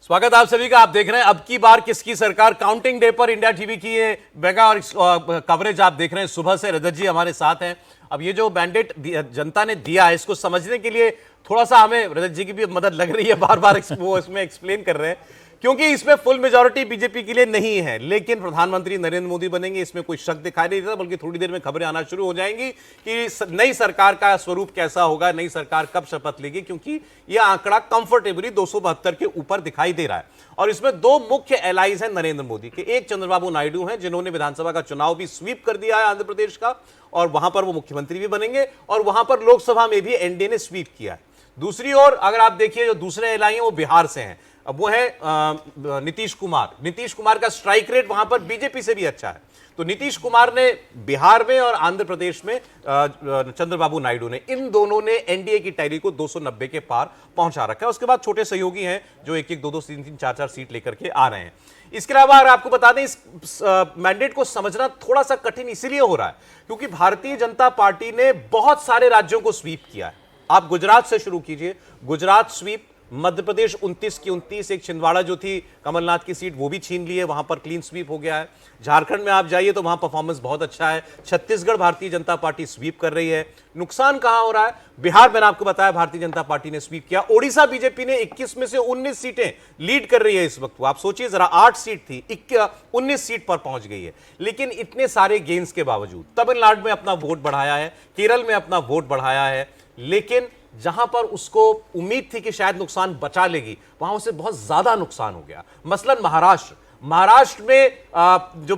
स्वागत आप सभी का। आप देख रहे हैं अब की बार किसकी सरकार। काउंटिंग डे पर इंडिया टीवी की ये मेगा और कवरेज आप देख रहे हैं। सुबह से रजत जी हमारे साथ हैं। अब ये जो मैंडेट जनता ने दिया है इसको समझने के लिए थोड़ा सा हमें रजत जी की भी मदद लग रही है। बार बार वो इसमें एक्सप्लेन कर रहे हैं क्योंकि इसमें फुल मेजॉरिटी बीजेपी के लिए नहीं है, लेकिन प्रधानमंत्री नरेंद्र मोदी बनेंगे इसमें कोई शक दिखाई नहीं देता। बल्कि थोड़ी देर में खबरें आना शुरू हो जाएंगी कि नई सरकार का स्वरूप कैसा होगा, नई सरकार कब शपथ लेगी, क्योंकि यह आंकड़ा कंफर्टेबली 272 के ऊपर दिखाई दे रहा है। और इसमें दो मुख्य एलाइज हैं नरेंद्र मोदी के। एक चंद्रबाबू नायडू हैं जिन्होंने विधानसभा का चुनाव भी स्वीप कर दिया है आंध्र प्रदेश का, और वहां पर वो मुख्यमंत्री भी बनेंगे, और वहां पर लोकसभा में भी एनडीए ने स्वीप किया है। दूसरी ओर अगर आप देखिए जो दूसरे एलाई हैं वो बिहार से हैं। अब वो है नीतीश कुमार। नीतीश कुमार का स्ट्राइक रेट वहां पर बीजेपी से भी अच्छा है। तो नीतीश कुमार ने बिहार में और आंध्र प्रदेश में चंद्रबाबू नायडू ने, इन दोनों ने एनडीए की टैली को 290 के पार पहुंचा रखा है। उसके बाद छोटे सहयोगी हैं जो एक एक दो दो तीन तीन चार चार सीट लेकर के आ रहे हैं। इसके अलावा अगर आपको बता दें इस मैंडेट को समझना थोड़ा सा कठिन इसीलिए हो रहा है क्योंकि भारतीय जनता पार्टी ने बहुत सारे राज्यों को स्वीप किया है। आप गुजरात से शुरू कीजिए, गुजरात स्वीप, मध्य प्रदेश 29 की 29, एक छिंदवाड़ा जो थी कमलनाथ की सीट वो भी छीन ली है, वहां पर क्लीन स्वीप हो गया है। झारखंड में आप जाइए तो वहां परफॉर्मेंस बहुत अच्छा है। छत्तीसगढ़ भारतीय जनता पार्टी स्वीप कर रही है। नुकसान कहां हो रहा है? बिहार मैंने आपको बताया भारतीय जनता पार्टी ने स्वीप किया। ओडिशा बीजेपी ने 21 में से 19 सीटें लीड कर रही है इस वक्त। आप सोचिए जरा, 8 सीट थी 19 सीट पर पहुंच गई है। लेकिन इतने सारे गेन्स के बावजूद तमिलनाडु में अपना वोट बढ़ाया है, केरल में अपना वोट बढ़ाया है, लेकिन जहां पर उसको उम्मीद थी कि शायद नुकसान बचा लेगी वहां उसे बहुत ज्यादा नुकसान हो गया। मसलन महाराष्ट्र में जो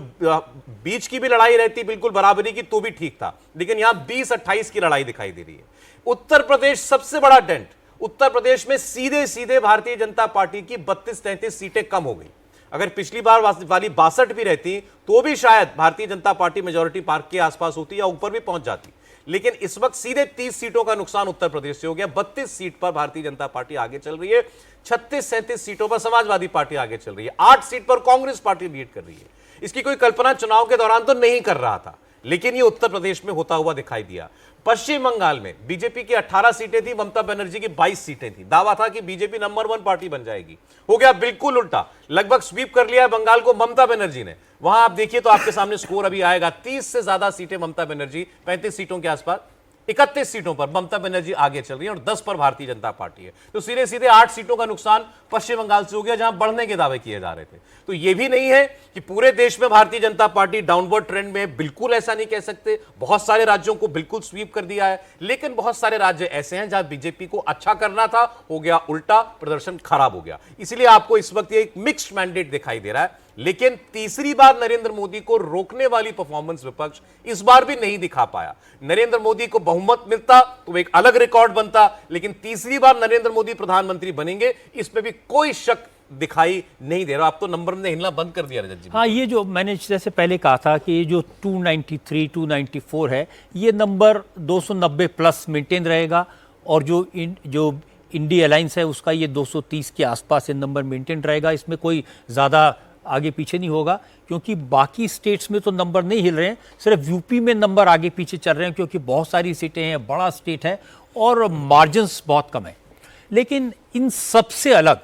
बीच की भी लड़ाई रहती बिल्कुल बराबरी की तो भी ठीक था, लेकिन यहां 20-28 की लड़ाई दिखाई दे रही है। उत्तर प्रदेश सबसे बड़ा डेंट। उत्तर प्रदेश में सीधे सीधे भारतीय जनता पार्टी की 32-33 सीटें कम हो गई। अगर पिछली बार वाली 62 भी रहती तो भी शायद Bharatiya Janata party majority park के आसपास होती या ऊपर भी पहुंच जाती। लेकिन इस वक्त सीधे 30 सीटों का नुकसान उत्तर प्रदेश से हो गया। 32 सीट पर भारतीय जनता पार्टी आगे चल रही है, 36-37 सीटों पर समाजवादी पार्टी आगे चल रही है, 8 सीट पर कांग्रेस पार्टी लीड कर रही है। इसकी कोई कल्पना चुनाव के दौरान तो नहीं कर रहा था, लेकिन यह उत्तर प्रदेश में होता हुआ दिखाई दिया। पश्चिम बंगाल में बीजेपी की 18 सीटें थी, ममता बनर्जी की 22 सीटें थी। दावा था कि बीजेपी नंबर 1 पार्टी बन जाएगी, हो गया बिल्कुल उल्टा। लगभग स्वीप कर लिया है बंगाल को ममता बनर्जी ने। वहां आप देखिए तो आपके सामने स्कोर अभी आएगा। 30 से ज्यादा सीटें ममता बनर्जी, 35 सीटों के आसपास, 31 सीटों पर ममता बनर्जी आगे चल रही है और 10 पर भारतीय जनता पार्टी है। तो सीधे सीधे 8 सीटों का नुकसान पश्चिम बंगाल से हो गया जहां बढ़ने के दावे किए जा रहे थे। तो यह भी नहीं है कि पूरे देश में Bharatiya Janata party downward trend में, बिल्कुल ऐसा नहीं कह सकते। बहुत सारे राज्यों को बिल्कुल स्वीप कर दिया है, लेकिन बहुत सारे राज्य ऐसे हैं जहां बीजेपी को अच्छा करना था, हो गया उल्टा, प्रदर्शन खराब हो गया। इसलिए आपको इस वक्त एक मिक्स्ड मैंडेट दिखाई दे रहा है। लेकिन तीसरी बार नरेंद्र मोदी को रोकने वाली परफॉर्मेंस विपक्ष इस बार भी नहीं दिखा पाया। नरेंद्र मोदी को बहुमत मिलता तो एक अलग रिकॉर्ड बनता, लेकिन तीसरी बार नरेंद्र मोदी प्रधानमंत्री बनेंगे इसमें भी कोई शक दिखाई नहीं दे रहा। आप तो नंबर ने हिलना बंद कर दिया रजत जी। हाँ, ये जो मैंने जैसे पहले कहा था कि ये जो 293, 294 है, ये नंबर 290 प्लस मेंटेन रहेगा, और जो इंडी अलायंस है उसका ये 230 के आसपास ये नंबर मेंटेन रहेगा। इसमें कोई ज़्यादा आगे पीछे नहीं होगा, क्योंकि बाकी स्टेट्स में तो नंबर नहीं हिल रहे हैं, सिर्फ यूपी में नंबर आगे पीछे चल रहे हैं, क्योंकि बहुत सारी सीटें हैं, बड़ा स्टेट है और मार्जिन्स बहुत कम है। लेकिन इन सबसे अलग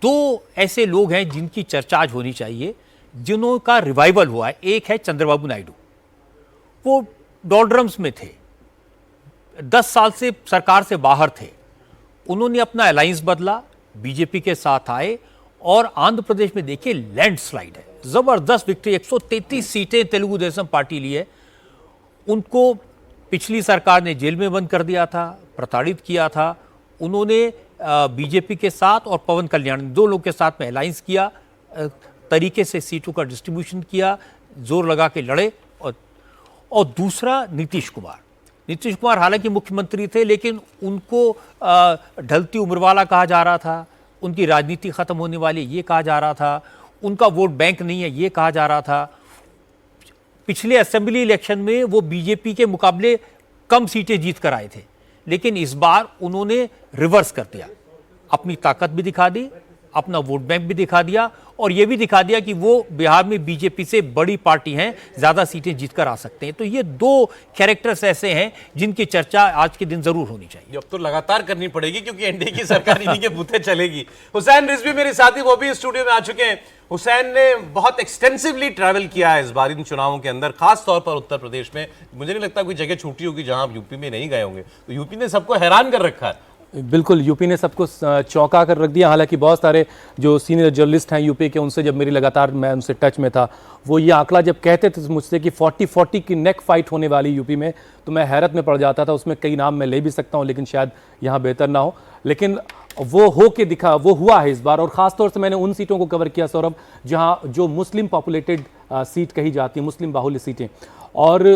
दो ऐसे लोग हैं जिनकी चर्चा आज होनी चाहिए, जिन्हों का रिवाइवल हुआ है। एक है चंद्रबाबू नायडू, वो डॉलड्रम्स में थे, 10 साल से सरकार से बाहर थे। उन्होंने अपना अलायंस बदला, बीजेपी के साथ आए, और आंध्र प्रदेश में देखिए लैंडस्लाइड है, जबरदस्त विक्ट्री, 133 सीटें तेलुगु देशम पार्टी ली है। उनको पिछली सरकार ने जेल में बंद कर दिया था, प्रताड़ित किया था। उन्होंने बीजेपी के साथ और पवन कल्याण, दो लोग के साथ में अलायंस किया, तरीके से सीटों का डिस्ट्रीब्यूशन किया, जोर लगा के लड़े। और दूसरा नीतीश कुमार हालांकि मुख्यमंत्री थे, लेकिन उनको ढलती उम्र वाला कहा जा रहा था, उनकी राजनीति खत्म होने वाली ये कहा जा रहा था, उनका वोट बैंक नहीं है ये कहा जा रहा था। पिछले असेंबली इलेक्शन में वो बीजेपी के मुकाबले कम सीटें जीत कर आए थे, लेकिन इस बार उन्होंने रिवर्स कर दिया, अपनी ताकत भी दिखा दी अपना वोट बैंक भी दिखा दिया और ये भी दिखा दिया कि वो बिहार में बीजेपी से बड़ी पार्टी हैं, ज्यादा सीटें जीतकर आ सकते हैं। तो ये दो कैरेक्टर्स ऐसे हैं जिनकी चर्चा आज के दिन जरूर होनी चाहिए। अब तो लगातार करनी पड़ेगी क्योंकि एनडीए की सरकार इन्हीं के बूथे चलेगी। हुसैन रिजवी मेरे साथी, वो भी स्टूडियो में आ चुके हैं। हुसैन ने बहुत एक्सटेंसिवली ट्रैवल किया है इस बार इन चुनावों के अंदर, खास तौर पर उत्तर प्रदेश में। मुझे नहीं लगता कोई जगह छूटी होगी जहां आप यूपी में नहीं गए होंगे। तो यूपी ने सबको हैरान कर रखा है। बिल्कुल, यूपी ने सबको चौंका कर रख दिया। हालांकि बहुत सारे जो सीनियर जर्नलिस्ट हैं यूपी के, उनसे जब मेरी लगातार मैं उनसे टच में था, वो ये आंकड़ा जब कहते थे मुझसे कि 40-40 की नेक फाइट होने वाली यूपी में, तो मैं हैरत में पड़ जाता था। उसमें कई नाम मैं ले भी सकता हूँ, लेकिन शायद यहाँ बेहतर ना हो। लेकिन वो हो के दिखा, वो हुआ है इस बार। और ख़ासतौर से मैंने उन सीटों को कवर किया सौरभ जहाँ जो मुस्लिम पॉपुलेटेड सीट कही जाती है, मुस्लिम बाहुल्य सीटें। और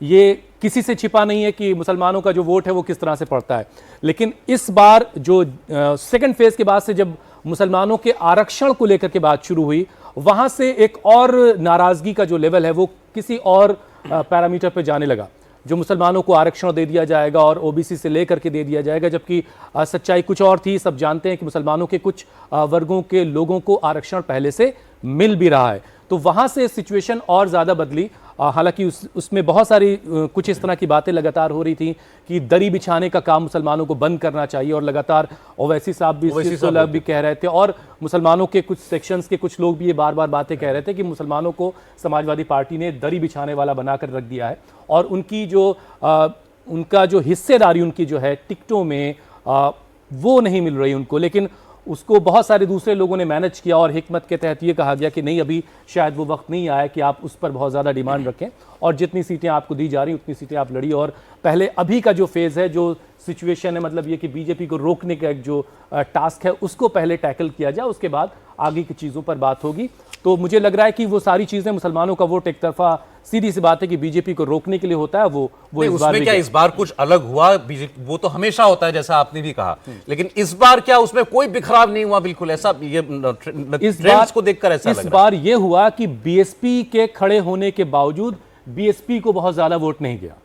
ये किसी से छिपा नहीं है कि मुसलमानों का जो वोट है वो किस तरह से पड़ता है। लेकिन इस बार जो सेकंड फेज के बाद से जब मुसलमानों के आरक्षण को लेकर के बात शुरू हुई, वहां से एक और नाराजगी का जो लेवल है वो किसी और पैरामीटर पर जाने लगा। जो मुसलमानों को आरक्षण दे दिया जाएगा और ओबीसी से लेकर के दे दिया जाएगा, जबकि सच्चाई कुछ और थी। सब जानते हैं कि मुसलमानों के कुछ वर्गों के लोगों को आरक्षण पहले से मिल भी रहा है। तो वहां से सिचुएशन और ज़्यादा बदली। हालांकि उसमें बहुत सारी कुछ इस तरह की बातें लगातार हो रही थी कि दरी बिछाने का काम मुसलमानों को बंद करना चाहिए, और लगातार ओवैसी साहब भी कह रहे थे, और मुसलमानों के कुछ सेक्शंस के कुछ लोग भी ये बार बार बातें कह रहे थे कि मुसलमानों को समाजवादी पार्टी ने दरी बिछाने वाला बनाकर रख दिया है, और उनकी जो उनका जो हिस्सेदारी उनकी जो है टिकटों में वो नहीं मिल रही उनको। लेकिन उसको बहुत सारे दूसरे लोगों ने मैनेज किया, और हिकमत के तहत ये कहा गया कि नहीं, अभी शायद वो वक्त नहीं आया कि आप उस पर बहुत ज़्यादा डिमांड रखें, और जितनी सीटें आपको दी जा रही उतनी सीटें आप लड़िए। और पहले अभी का जो फेज़ है, जो सिचुएशन है, मतलब ये कि बीजेपी को रोकने का एक जो टास्क है उसको पहले टैकल किया जाए, उसके बाद आगे की चीज़ों पर बात होगी। तो मुझे लग रहा है कि वो सारी चीज़ें, मुसलमानों का वोट एक तरफा, सीधी सी बात है कि बीजेपी को रोकने के लिए होता है, वो इस बार उसमें क्या इस बार कुछ अलग हुआ? वो तो हमेशा होता है जैसा आपने भी कहा, लेकिन इस बार क्या उसमें कोई बिखराव नहीं हुआ? बिल्कुल ऐसा, ये इस बार को देखकर ऐसा इस बार ये हुआ कि बीएसपी के खड़े होने के बावजूद बीएसपी को बहुत ज्यादा वोट नहीं गया।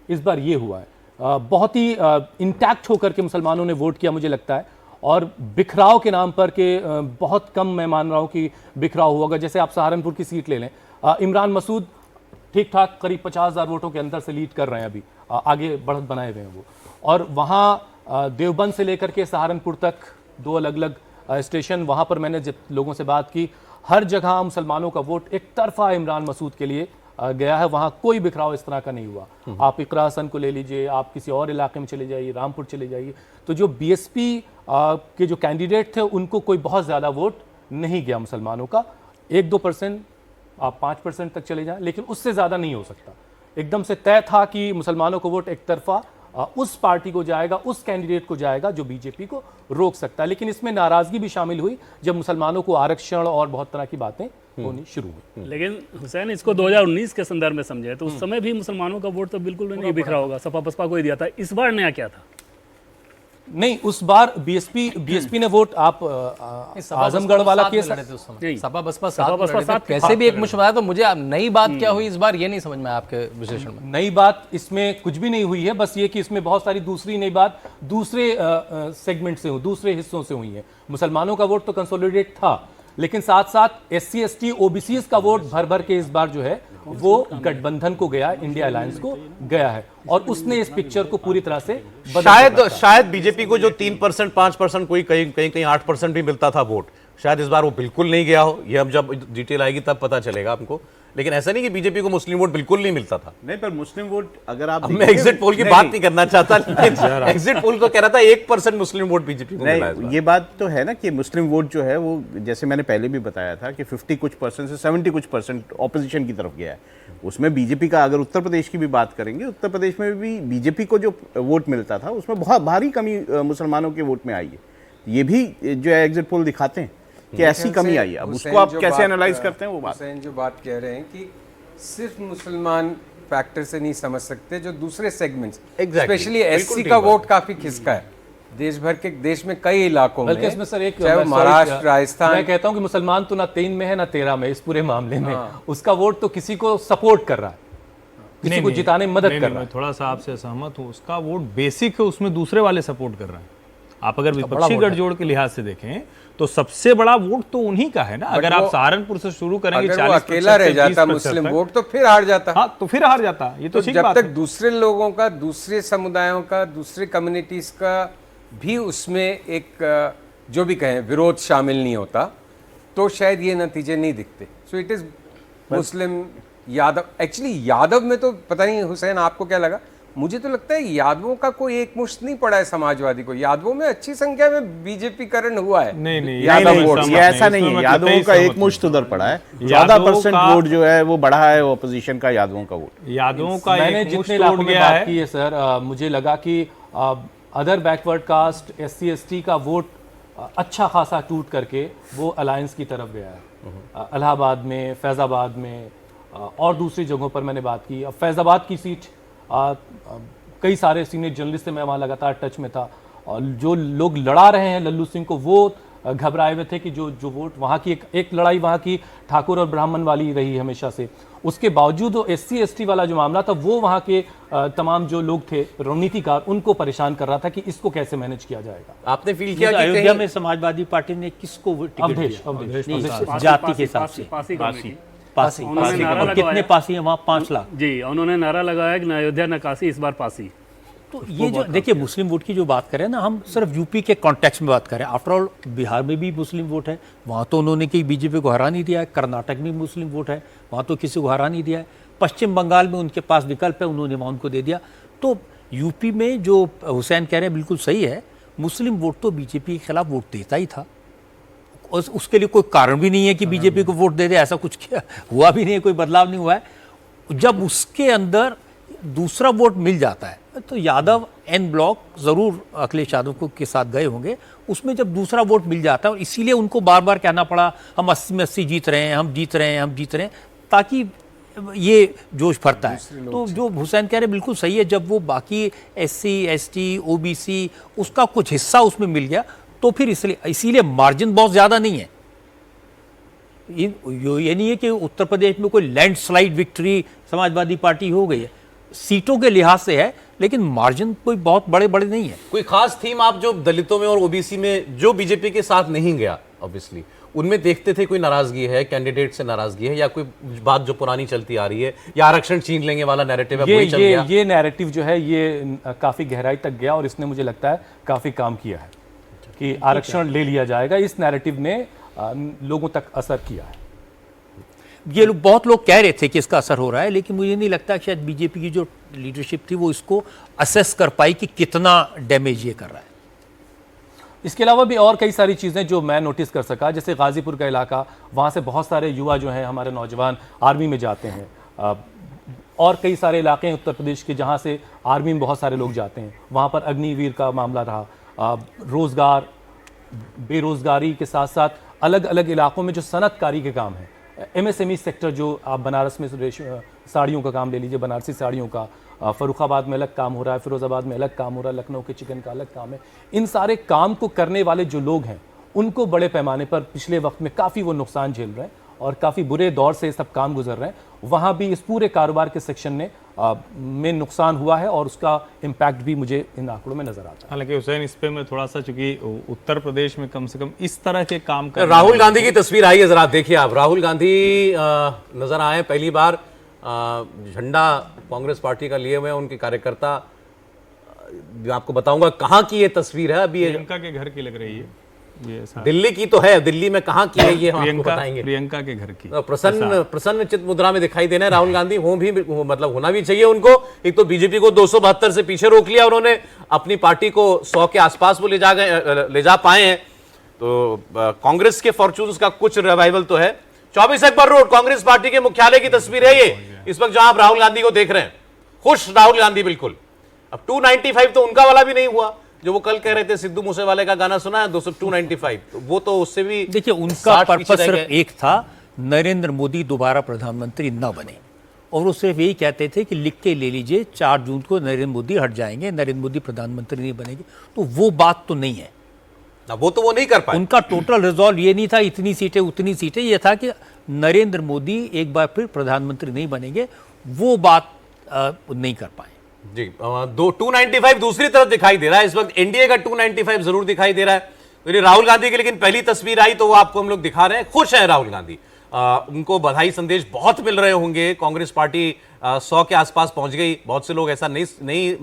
इस बार ये हुआ है, बहुत ही इंटैक्ट होकर के मुसलमानों ने वोट किया मुझे लगता है। और बिखराव के नाम पर के बहुत कम मैं मान रहा हूं कि बिखराव होगा। जैसे आप सहारनपुर की सीट ले लें, इमरान मसूद ठीक ठाक करीब 50,000 वोटों के अंदर से लीड कर रहे हैं, अभी आगे बढ़त बनाए हुए हैं वो। और वहाँ देवबंद से लेकर के सहारनपुर तक 2 अलग अलग स्टेशन, वहाँ पर मैंने जब लोगों से बात की, हर जगह मुसलमानों का वोट एक तरफा इमरान मसूद के लिए गया है। वहाँ कोई बिखराव इस तरह का नहीं हुआ। आप इकरा हसन को ले लीजिए, आप किसी और इलाके में चले जाइए, रामपुर चले जाइए, तो जो बीएसपी के जो कैंडिडेट थे उनको कोई बहुत ज़्यादा वोट नहीं गया मुसलमानों का। 1-2%, आप 5% तक चले जाएं, लेकिन उससे ज़्यादा नहीं हो सकता। एकदम से तय था कि मुसलमानों को वोट एक तरफा उस पार्टी को जाएगा, उस कैंडिडेट को जाएगा जो बीजेपी को रोक सकता है। लेकिन इसमें नाराज़गी भी शामिल हुई जब मुसलमानों को आरक्षण और बहुत तरह की बातें होनी शुरू हुई। लेकिन हुसैन, इसको 2019 के संदर्भ में समझे तो उस समय भी मुसलमानों का वोट तो बिल्कुल नहीं बिखरा होगा, सपा बसपा को ही दिया था। इस बार नया क्या था? नहीं, उस बार बीएसपी ने वोट, आप आजमगढ़ वाला केस, सपा बसपा साथ कैसे भी एक मुश्किल आया। तो मुझे नई बात क्या हुई इस बार, ये नहीं समझ में आया आपके विश्लेषण में। नई बात इसमें कुछ भी नहीं हुई है, बस ये कि इसमें बहुत सारी दूसरी नई बात दूसरे सेगमेंट से हुई, दूसरे हिस्सों से हुई है। मुसलमानों का वोट तो कंसोलिडेट था, लेकिन साथ साथ SC ST OBC का वोट भर भर के इस बार जो है वो गठबंधन को गया, इंडिया अलायंस को गया है, और उसने इस पिक्चर को पूरी तरह से शायद बीजेपी को जो 3%, 5%, कोई कहीं 8% भी मिलता था वोट, शायद इस बार वो बिल्कुल नहीं गया हो। ये अब जब डिटेल आएगी तब पता चलेगा हमको। लेकिन ऐसा नहीं कि बीजेपी को मुस्लिम वोट बिल्कुल नहीं मिलता था। नहीं, पर मुस्लिम वोट अगर आप मैं एग्जिट पोल की बात नहीं करना चाहता, लेकिन एग्जिट पोल तो कह रहा था 1% मुस्लिम वोट बीजेपी को मिला है। ये बात तो है ना कि मुस्लिम वोट जो है वो, जैसे मैंने पहले भी बताया था कि 50 कुछ % से 70 कुछ % ऑपोजिशन की तरफ गया है। उसमें बीजेपी का, अगर उत्तर प्रदेश की भी बात करेंगे, उत्तर प्रदेश में भी बीजेपी को जो वोट मिलता था उसमें बहुत भारी कमी मुसलमानों के वोट में आई है। ये भी जो है एग्जिट पोल दिखाते हैं कि ऐसी कमी आई है। अब उसको आप कैसे एनालाइज करते हैं वो बात। हुसैन जो बात कह रहे हैं कि सिर्फ मुसलमान फैक्टर से नहीं समझ सकते, जो दूसरे सेगमेंट्स, स्पेशली SC का वोट काफी खिसका है देश भर के, देश में कई इलाकों में। बल्कि इसमें सर एक, चाहे वो महाराष्ट्र, राजस्थान, मैं कहता हूं कि मुसलमान तो ना 3 में है ना 13 में, इस पूरे मामले में उसका वोट तो किसी को सपोर्ट कर रहा है, किसी को जिताने में मदद कर रहा है। मैं थोड़ा सा आपसे सहमत हूँ। उसका वोट बेसिक है, उसमें दूसरे वाले सपोर्ट कर रहे हैं। आप अगर विपक्षी गठजोड़ के लिहाज से देखें तो सबसे बड़ा वोट तो उन्हीं का है ना। अगर आप सहारनपुर से शुरू करेंगे, अगर वो अकेला रह जाता मुस्लिम वोट तो फिर हार जाता। हाँ, तो फिर हार जाता। ये तो ठीक जब बात तक है। दूसरे लोगों का, दूसरे समुदायों का, दूसरे कम्युनिटीज का भी उसमें एक जो भी कहें विरोध शामिल नहीं होता, तो शायद ये नतीजे नहीं दिखते। So it is Muslim Yadav. Actually Yadav में तो पता नहीं हुसैन आपको क्या लगा, मुझे तो लगता है यादवों का कोई एक मुश्त नहीं पड़ा है समाजवादी को। यादवों में अच्छी संख्या में बीजेपी करण हुआ है। नहीं, यादव वोट ये ऐसा नहीं है, यादवों का एक मुश्त उधर पड़ा है। 14% वोट जो है वो बढ़ा है ऑपोजिशन का, यादवों का वोट। यादवों का मैंने एक मुश्त जितने टूट इलाकों में गया बात है। की है सर, मुझे लगा कि other backward caste, SC ST का वोट अच्छा खासा टूट करके वो अलायंस की तरफ गया है। इलाहाबाद में, फैज़ाबाद में और दूसरी जगहों पर मैंने बात की। अब फैज़ाबाद की सीट कई सारे सीनियर जर्नलिस्ट से मैं वहाँ लगातार टच में था, और जो लोग लड़ा रहे हैं लल्लू सिंह को, वो घबराए हुए थे कि जो वोट वहाँ की एक लड़ाई वहाँ की ठाकुर और ब्राह्मण वाली रही हमेशा से। उसके बावजूद वो SC ST वाला जो मामला था वो वहाँ के तमाम जो लोग थे रणनीतिकार, उनको परेशान कर रहा था कि इसको कैसे मैनेज किया जाएगा। आपने फील किया कि अयोध्या कहीं में समाजवादी पार्टी ने किसको टिकट अवधेश दिया? अवधेश नहीं, जाति के हिसाब से पासी कमेटी। पासी। उन्होंने नारा और कितने लगवाया। पासी हैं वहाँ? 5 लाख। जी, उन्होंने नारा लगाया कि न अयोध्या न काशी, इस बार पासी। तो ये जो देखिए मुस्लिम वोट की जो बात करें ना, हम सिर्फ यूपी के कॉन्टेक्स्ट में बात करें। आफ्टर ऑल बिहार में भी मुस्लिम वोट है, वहाँ तो उन्होंने कहीं बीजेपी को हरा नहीं दिया है। कर्नाटक में मुस्लिम वोट है, वहाँ तो किसी को हरा नहीं दिया है। पश्चिम बंगाल में उनके पास विकल्प है, उन्होंने वहाँ उनको दे दिया। तो यूपी में जो हुसैन कह रहे हैं बिल्कुल सही है, मुस्लिम वोट तो बीजेपी के खिलाफ वोट देता ही था। उसके लिए कोई कारण भी नहीं है कि बीजेपी को वोट दे दे, ऐसा कुछ हुआ भी नहीं है, कोई बदलाव नहीं हुआ है। जब उसके अंदर दूसरा वोट मिल जाता है तो यादव एन ब्लॉक जरूर अखिलेश यादव को के साथ गए होंगे। उसमें जब दूसरा वोट मिल जाता है, और इसीलिए उनको बार बार कहना पड़ा हम 80 में 80 जीत रहे हैं, हम जीत रहे हैं, हम जीत रहे हैं, ताकि ये जोश भरता है। तो जो हुसैन कह रहे बिल्कुल सही है, जब वो बाकी SC ST OBC उसका कुछ हिस्सा उसमें मिल गया तो फिर इसीलिए मार्जिन बहुत ज़्यादा नहीं है। ये नहीं है कि उत्तर प्रदेश में कोई लैंडस्लाइड विक्ट्री समाजवादी पार्टी हो गई है, सीटों के लिहाज से है, लेकिन मार्जिन कोई बहुत बड़े बड़े नहीं है। कोई खास थीम आप जो दलितों में और OBC में जो बीजेपी के साथ नहीं गया, ऑब्वियसली उनमें देखते थे कोई नाराजगी है, कैंडिडेट से नाराजगी है, या कोई बात जो पुरानी चलती आ रही है, या आरक्षण छीन लेंगे वाला नैरेटिव है, वही चल गया? ये नैरेटिव जो है ये काफी गहराई तक गया, और इसने मुझे लगता है काफी काम किया है कि आरक्षण ले लिया जाएगा। इस नैरेटिव ने लोगों तक असर किया है। ये लोग, बहुत लोग कह रहे थे कि इसका असर हो रहा है, लेकिन मुझे नहीं लगता कि शायद बीजेपी की जो लीडरशिप थी वो इसको असेस कर पाई कि कितना डैमेज ये कर रहा है। इसके अलावा भी और कई सारी चीज़ें जो मैं नोटिस कर सका, जैसे गाजीपुर का इलाका, वहाँ से बहुत सारे युवा जो हैं हमारे नौजवान आर्मी में जाते हैं, और कई सारे इलाके हैं उत्तर प्रदेश के जहाँ से आर्मी में बहुत सारे लोग जाते हैं। वहाँ पर अग्निवीर का मामला रहा, रोज़गार, बेरोज़गारी के साथ साथ अलग अलग इलाकों में जो सनतकारी के काम हैं, MSME सेक्टर, जो आप बनारस में साड़ियों का काम ले लीजिए, बनारसी साड़ियों का, फर्रुखाबाद में अलग काम हो रहा है, फिरोजाबाद में अलग काम हो रहा है, लखनऊ के चिकन का अलग काम है। इन सारे काम को करने वाले जो लोग हैं उनको बड़े पैमाने पर पिछले वक्त में काफ़ी वो नुकसान झेल रहे हैं, और काफ़ी बुरे दौर से सब काम गुजर रहे हैं। वहाँ भी इस पूरे कारोबार के सेक्शन में नुकसान हुआ है, और उसका इम्पैक्ट भी मुझे इन आंकड़ों में नजर आता है। हालांकि हुसैन, इस पे मैं थोड़ा सा, चूंकि उत्तर प्रदेश में कम से कम इस तरह के काम कर राहुल गांधी की तस्वीर आई है, जरा देखिए आप। राहुल गांधी नजर आए पहली बार, झंडा कांग्रेस पार्टी का लिए हुए हैं उनके कार्यकर्ता। आपको बताऊंगा कहाँ की ये तस्वीर है। अभी प्रियंका के घर की लग रही है ये सारा। दिल्ली की तो है, दिल्ली में कहाँ की है ये हम आपको बताएंगे। प्रियंका के घर की प्रसन्न चित्त मुद्रा में दिखाई देना है राहुल गांधी। वो भी मतलब होना भी चाहिए उनको। एक तो बीजेपी को 272 से पीछे रोक लिया उन्होंने, अपनी पार्टी को 100 के आसपास वो ले जा पाए हैं। तो कांग्रेस के फॉर्चून्स का कुछ रिवाइवल तो है। 24 अकबर रोड कांग्रेस पार्टी के मुख्यालय की तस्वीर है ये, इस वक्त जहां आप राहुल गांधी को देख रहे हैं। खुश राहुल गांधी बिल्कुल। अब 295 तो उनका वाला भी नहीं हुआ जो वो कल कह रहे थे, सिद्धू मूसेवाले का गाना सुना है 295, तो वो तो उससे भी देखिए उनका पर्पस सिर्फ एक था, नरेंद्र मोदी दोबारा प्रधानमंत्री न बने, और वो सिर्फ यही कहते थे कि लिख के ले लीजिए 4 जून को नरेंद्र मोदी हट जाएंगे, नरेंद्र मोदी प्रधानमंत्री नहीं बनेंगे। तो वो बात तो नहीं है, वो तो वो नहीं कर पाए। उनका टोटल रिजॉल्व ये नहीं था इतनी सीटें उतनी सीटें, ये था कि नरेंद्र मोदी एक बार फिर प्रधानमंत्री नहीं बनेंगे। वो बात नहीं कर पाए। जी 295 दूसरी तरफ दिखाई दे रहा है इस वक्त, एनडीए का 295 जरूर दिखाई दे रहा है। तो ये राहुल गांधी की लेकिन पहली तस्वीर आई तो वो आपको हम लोग दिखा रहे हैं, खुश हैं राहुल गांधी। उनको बधाई संदेश बहुत मिल रहे होंगे। कांग्रेस पार्टी 100 के आसपास पहुंच गई। बहुत से लोग ऐसा नहीं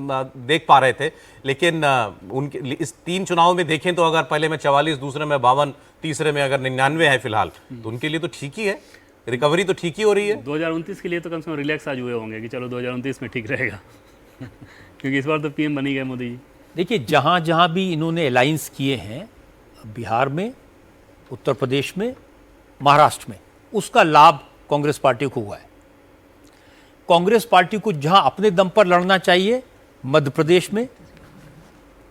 देख पा रहे थे, लेकिन उनके इस 3 चुनाव में देखें तो अगर पहले में 44, दूसरे में 52, तीसरे में अगर 99 है फिलहाल, तो उनके लिए तो ठीक ही है, रिकवरी तो ठीक ही हो रही है। 2029 के लिए तो कम से कम रिलैक्स आज हुए होंगे कि चलो 2029 में ठीक रहेगा क्योंकि इस बार तो पीएम बनी गए मोदी जी। देखिए, जहाँ जहाँ भी इन्होंने अलायंस किए हैं, बिहार में, उत्तर प्रदेश में, महाराष्ट्र में, उसका लाभ कांग्रेस पार्टी को हुआ है। कांग्रेस पार्टी को जहां अपने दम पर लड़ना चाहिए, मध्य प्रदेश में,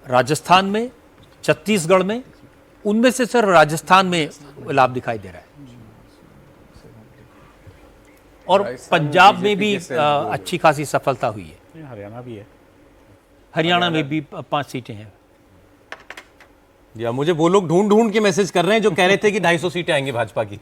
राजस्थान में, छत्तीसगढ़ में, उनमें से सर राजस्थान में लाभ दिखाई दे रहा है और पंजाब में भी अच्छी खासी सफलता हुई है। हरियाणा भी है, हरियाणा में भी 5 सीटें हैं। या मुझे वो लोग ढूंढ के मैसेज कर रहे हैं जो कह रहे थे कि 250 सीटें आएंगी भाजपा की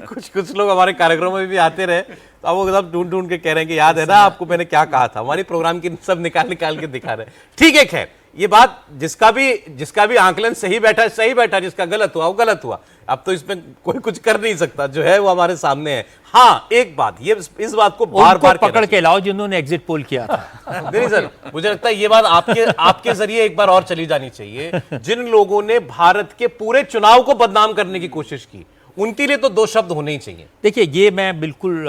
कुछ लोग हमारे कार्यक्रमों में भी आते रहे, तो अब वो सब ढूंढ के कह रहे हैं कि याद है ना आपको मैंने क्या कहा था। हमारी प्रोग्राम की सब निकाल के दिखा रहे हैं। ठीक है, खैर ये बात जिसका भी आंकलन सही बैठा, जिसका गलत हुआ वो गलत हुआ। अब तो इसमें कोई कुछ कर नहीं सकता, जो है वो हमारे सामने है। हाँ, एक बात, ये इस बात को बार पकड़ के लाओ जिन्होंने एग्जिट पोल किया था। नहीं सर, मुझे लगता है ये बात आपके जरिए एक बार और चली जानी चाहिए। जिन लोगों ने भारत के पूरे चुनाव को बदनाम करने की कोशिश की, उनके लिए तो 2 शब्द होने ही चाहिए। देखिए, ये मैं बिल्कुल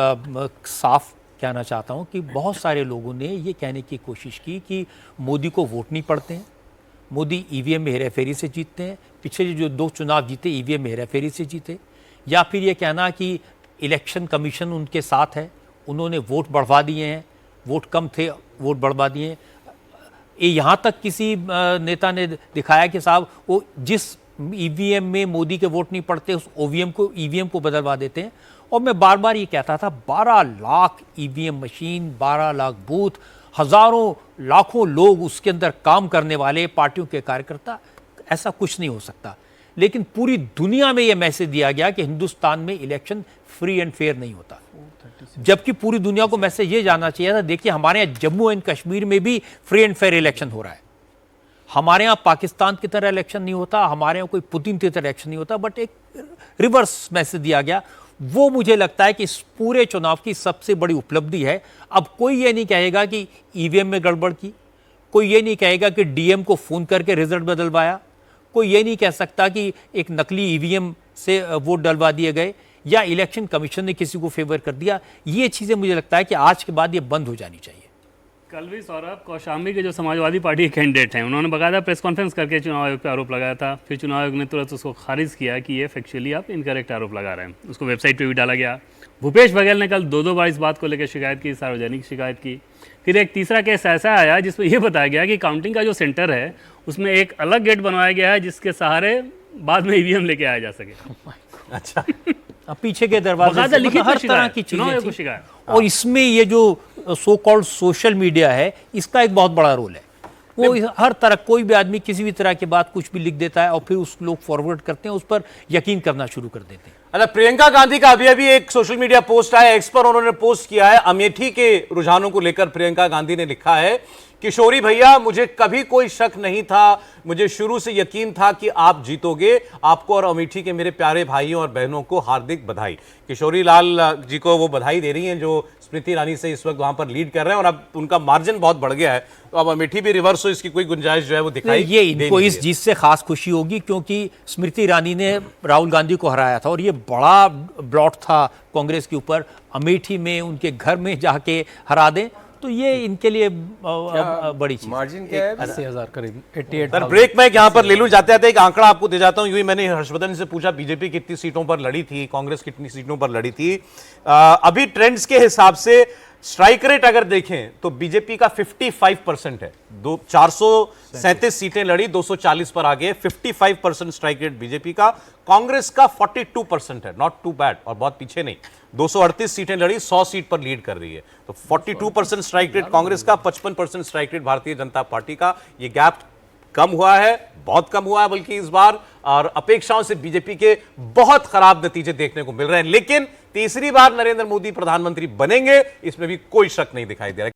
साफ कहना चाहता हूं कि बहुत सारे लोगों ने ये कहने की कोशिश की कि मोदी को वोट नहीं पड़ते हैं, मोदी ईवीएम में हेराफेरी से जीतते हैं, पिछले जो 2 चुनाव जीते ईवीएम में हेराफेरी से जीते, या फिर ये कहना कि इलेक्शन कमीशन उनके साथ है, उन्होंने वोट बढ़वा दिए हैं, वोट कम थे वोट बढ़वा दिए हैं। ये यहाँ तक किसी नेता ने दिखाया कि साहब वो जिस ईवीएम में मोदी के वोट नहीं पड़ते उस ईवीएम को बदलवा देते हैं। और मैं बार बार ये कहता था 12 lakh EVM machine, 12 lakh booth, हजारों लाखों लोग उसके अंदर काम करने वाले पार्टियों के कार्यकर्ता, ऐसा कुछ नहीं हो सकता। लेकिन पूरी दुनिया में यह मैसेज दिया गया कि हिंदुस्तान में इलेक्शन फ्री एंड फेयर नहीं होता, जबकि पूरी दुनिया को मैसेज ये जानना चाहिए था, देखिए हमारे यहाँ जम्मू एंड कश्मीर में भी फ्री एंड फेयर इलेक्शन हो रहा है, हमारे यहाँ पाकिस्तान की तरह इलेक्शन नहीं होता, हमारे यहाँ कोई पुतिन की तरह इलेक्शन नहीं होता, बट एक रिवर्स मैसेज दिया गया। वो मुझे लगता है कि इस पूरे चुनाव की सबसे बड़ी उपलब्धि है। अब कोई ये नहीं कहेगा कि ईवीएम में गड़बड़ की, कोई ये नहीं कहेगा कि डीएम को फोन करके रिजल्ट बदलवाया, कोई ये नहीं कह सकता कि एक नकली ईवीएम से वोट डलवा दिए गए या इलेक्शन कमीशन ने किसी को फेवर कर दिया। ये चीज़ें मुझे लगता है कि आज के बाद ये बंद हो जानी चाहिए। कल भी सौरभ कौशाम्बी के जो समाजवादी पार्टी के कैंडिडेट हैं, उन्होंने बाकायदा प्रेस कॉन्फ्रेंस करके चुनाव आयोग पर आरोप लगाया था। फिर चुनाव आयोग ने तुरंत उसको खारिज किया कि ये फैक्चुअली आप इनकरेक्ट आरोप लगा रहे हैं। उसको वेबसाइट पे भी डाला गया। भूपेश बघेल ने कल 2 बार इस बात को लेकर शिकायत की, सार्वजनिक शिकायत की। फिर एक तीसरा केस ऐसा आया जिसमें यह बताया गया कि काउंटिंग का जो सेंटर है उसमें एक अलग गेट बनवाया गया है जिसके सहारे बाद में ईवीएम लेके आया जा सके। अच्छा, अब पीछे के दरवाजे से लिखित हर तरह की चीजें चीजें थी। और इसमें ये जो सो कॉल्ड सोशल मीडिया है, इसका एक बहुत बड़ा रोल है। वो हर तरह, कोई भी आदमी किसी भी तरह की बात कुछ भी लिख देता है और फिर उस लोग फॉरवर्ड करते हैं, उस पर यकीन करना शुरू कर देते हैं। अच्छा, प्रियंका गांधी का अभी एक सोशल मीडिया पोस्ट आया, एक्स पर उन्होंने पोस्ट किया है अमेठी के रुझानों को लेकर। प्रियंका गांधी ने लिखा है, किशोरी भैया मुझे कभी कोई शक नहीं था, मुझे शुरू से यकीन था कि आप जीतोगे। आपको और अमेठी के मेरे प्यारे भाइयों और बहनों को हार्दिक बधाई। किशोरी लाल जी को वो बधाई दे रही हैं जो स्मृति ईरानी से इस वक्त वहां पर लीड कर रहे हैं और अब उनका मार्जिन बहुत बढ़ गया है, तो अब अमेठी भी रिवर्स हो, इसकी कोई गुंजाइश जो है वो दिखाई ये इनको इस जीत से खास खुशी होगी क्योंकि स्मृति ईरानी ने राहुल गांधी को हराया था और ये बड़ा ब्लॉट था कांग्रेस के ऊपर। अमेठी में उनके घर में जाके हरा दें तो ये इनके लिए बड़ी चीज। मार्जिन क्या है? 80,000 करीब, 88। सर ब्रेक में यहाँ पर ले लूं, जाते जाते एक आंकड़ा आपको दे जाता हूं। यूं ही मैंने हर्षवर्धन से पूछा बीजेपी कितनी सीटों पर लड़ी थी, कांग्रेस कितनी सीटों पर लड़ी थी। अभी ट्रेंड्स के हिसाब से स्ट्राइक रेट अगर देखें तो बीजेपी का 55% है। 437 सीटें लड़ी, 240 पर आ गए, 55% स्ट्राइक रेट बीजेपी का। कांग्रेस का 42% है, नॉट टू बैड, और बहुत पीछे नहीं। 238 सीटें लड़ी, 100 सीट पर लीड कर रही है। तो 42% स्ट्राइक रेट कांग्रेस का, 55% strike rate Bharatiya Janata party का। ये गैप कम हुआ है, बहुत कम हुआ है बल्कि इस बार, और अपेक्षाओं से बीजेपी के बहुत खराब नतीजे देखने को मिल रहे हैं। लेकिन तीसरी बार नरेंद्र मोदी प्रधानमंत्री बनेंगे, इसमें भी कोई शक नहीं दिखाई दे रहा है।